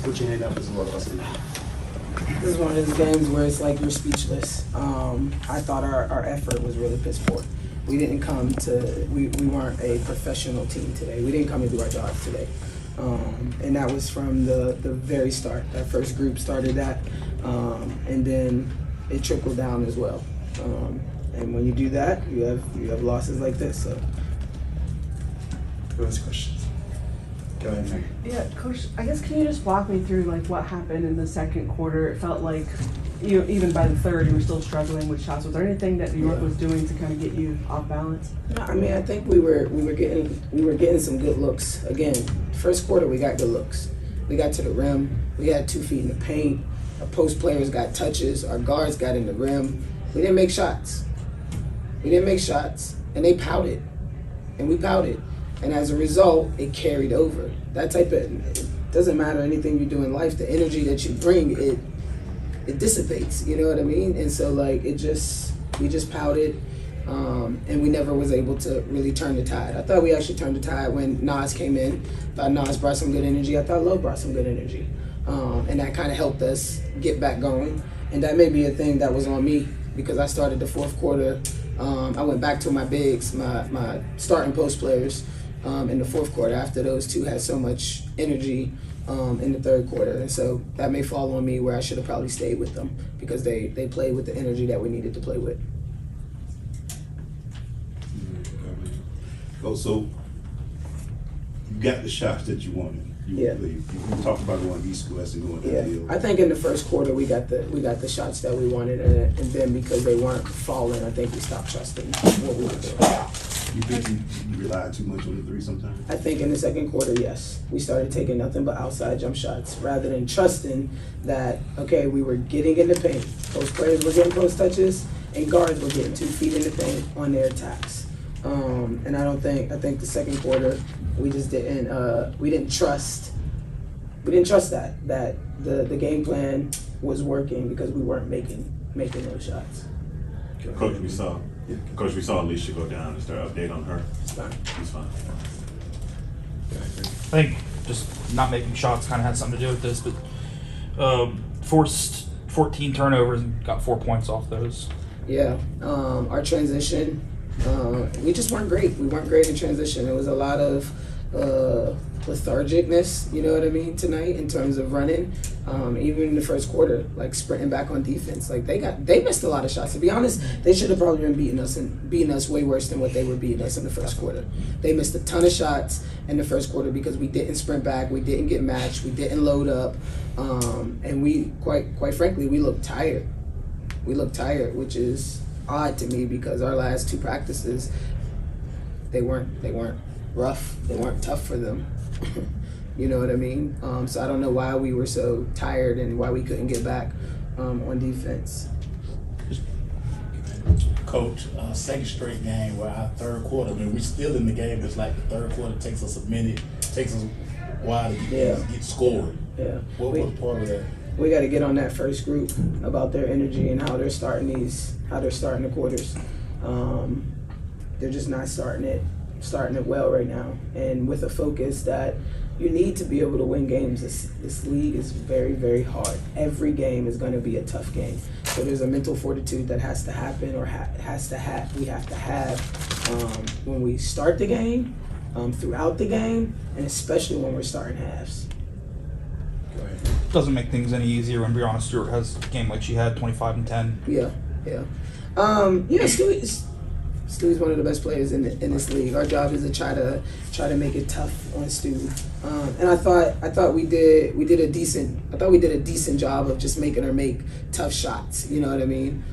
put your hand up as well. This is one of those games where it's like you're speechless. I thought our effort was really piss poor. We didn't come to, we weren't a professional team today. We didn't come to do our jobs today. And that was from the very start. That first group started that, and then it trickled down as well. And when you do that, you have losses like this. So. Those questions. Go ahead, Mary. Yeah, Coach, I guess can you just walk me through like what happened in the second quarter? It felt like even by the third you were still struggling with shots. Was there anything that New York was doing to kind of get you off balance? No, I mean I think we were getting some good looks. Again, first quarter we got good looks. We got to the rim. We had 2 feet in the paint. Our post players got touches. Our guards got in the rim. We didn't make shots. And they pouted, and we pouted. And as a result, it carried over. That type of, it doesn't matter anything you do in life, the energy that you bring, it dissipates, you know what I mean? And so like, we just pouted, and we never was able to really turn the tide. I thought we actually turned the tide when Nas came in. I thought Nas brought some good energy. I thought Love brought some good energy. And that kind of helped us get back going. And that may be a thing that was on me because I started the fourth quarter. I went back to my bigs, my starting post players, in the fourth quarter after those two had so much energy in the third quarter. And so that may fall on me where I should have probably stayed with them because they played with the energy that we needed to play with. So you got the shots that you wanted. You talked about going east west and going downhill. I think in the first quarter we got the shots that we wanted, and then because they weren't falling, I think we stopped trusting what we were doing. You think you relied too much on the three sometimes? I think in the second quarter, yes. We started taking nothing but outside jump shots rather than trusting that, okay, we were getting in the paint. Post players were getting post touches, and guards were getting 2 feet in the paint on their attacks. And I think the second quarter, we just didn't trust that the game plan was working because we weren't making those shots. Coach, we saw Alicia go down. Is there an update on her? It's fine. She's fine. I think just not making shots kind of had something to do with this, but forced 14 turnovers and got 4 points off those. Yeah, our transition, we just weren't great. We weren't great in transition. It was a lot of lethargicness, you know what I mean, tonight in terms of running. Even in the first quarter, like sprinting back on defense, like they missed a lot of shots. To be honest, they should have probably been beating us way worse than what they were beating us in the first quarter. They missed a ton of shots in the first quarter because we didn't sprint back, we didn't get matched, we didn't load up, and we quite frankly we looked tired. We looked tired, which is odd to me because our last 2 practices, they weren't rough, they weren't tough for them. You know what I mean? So I don't know why we were so tired and why we couldn't get back on defense. Coach, second straight game where our third quarter, I mean, we're still in the game. It's like the third quarter takes us a minute, takes us a while to get scored. Yeah. What was part of that? We got to get on that first group about their energy and how they're starting the quarters. They're just not starting it well right now, and with a focus that you need to be able to win games. This league is very, very hard. Every game is going to be a tough game. So there's a mental fortitude that has to happen, or we have to have when we start the game, throughout the game, and especially when we're starting halves. Go ahead. Doesn't make things any easier when Brianna Stewart has a game like she had, 25 and 10. Yeah. Stu's one of the best players in this league. Our job is to try to make it tough on Stu. And I thought we did a decent job of just making her make tough shots. You know what I mean?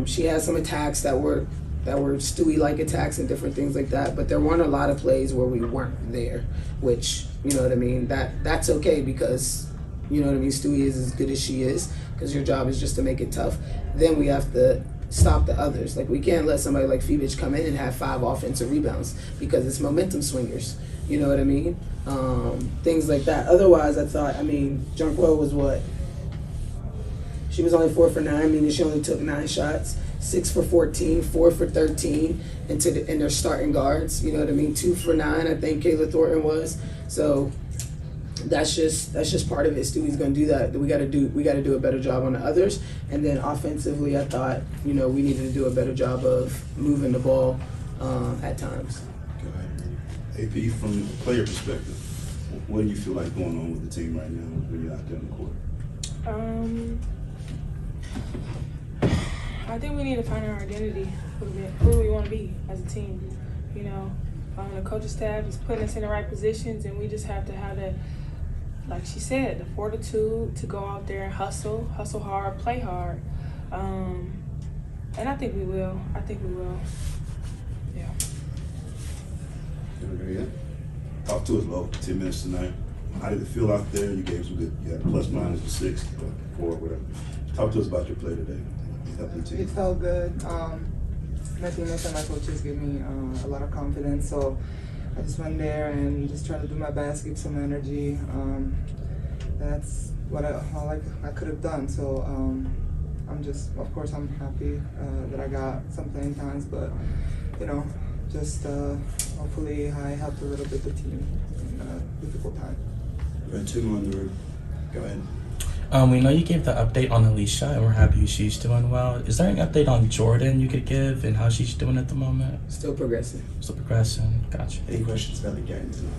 She had some attacks that were Stewie-like attacks and different things like that. But there weren't a lot of plays where we weren't there, which, you know what I mean. That's okay because, you know what I mean. Stewie is as good as she is because your job is just to make it tough. Then we have to stop the others. Like, we can't let somebody like Cubaj come in and have 5 offensive rebounds because it's momentum swingers. You know what I mean? Things like that. Otherwise, Jonquil was what? She was only 4 for 9, meaning she only took 9 shots. 6 for 14, 4 for 13, and their starting guards. You know what I mean? 2 for 9, I think Kayla Thornton was. So that's just part of it. Stewie's gonna do that. We gotta do a better job on the others. And then offensively, I thought, we needed to do a better job of moving the ball at times. Go ahead. AP, from a player perspective, what do you feel like going on with the team right now when you're out there on the court? I think we need to find our identity a little bit, who we want to be as a team. The coaching staff is putting us in the right positions, and we just have to have that, like she said, the fortitude to go out there and hustle hard, play hard. And I think we will. Yeah. Yeah. Talk to us, Lo. 10 minutes tonight. How did it feel out there? You gave some good, you had a plus minus of 6, 4, whatever. Talk to us about your play today. Helping the team. It felt good. My teammates and my coaches give me a lot of confidence, so I just went there and just tried to do my best, give some energy. That's what all I could have done. So of course, I'm happy that I got some playing times, but just hopefully I helped a little bit the team in a difficult time. Right, 2 more in the room. Go ahead. We know you gave the update on Alicia, and we're happy she's doing well. Is there any update on Jordan you could give and how she's doing at the moment? Still progressing. Still progressing. Gotcha. Any questions about the game tonight?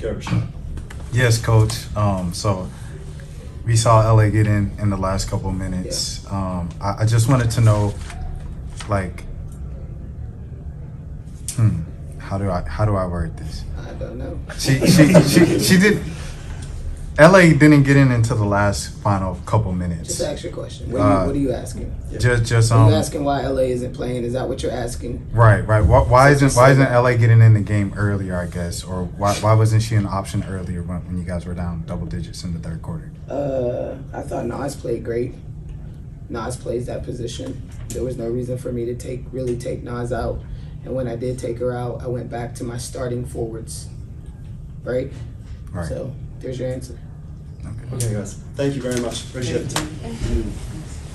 Go, Rashad. Yes, Coach. So we saw LA get in the last couple minutes. Yeah. I just wanted to know, like, how do I word this? I don't know. She did. LA didn't get in until the last final couple minutes. Just ask your question. What are you asking? Just Are you asking why LA isn't playing? Is that what you're asking? Right. Why isn't LA getting in the game earlier? I guess, or why wasn't she an option earlier when you guys were down double digits in the third quarter? I thought Nas played great. Nas plays that position. There was no reason for me to really take Nas out. And when I did take her out, I went back to my starting forwards. Right. So there's your answer. Okay, guys. Thank you very much. Appreciate it. Thank you.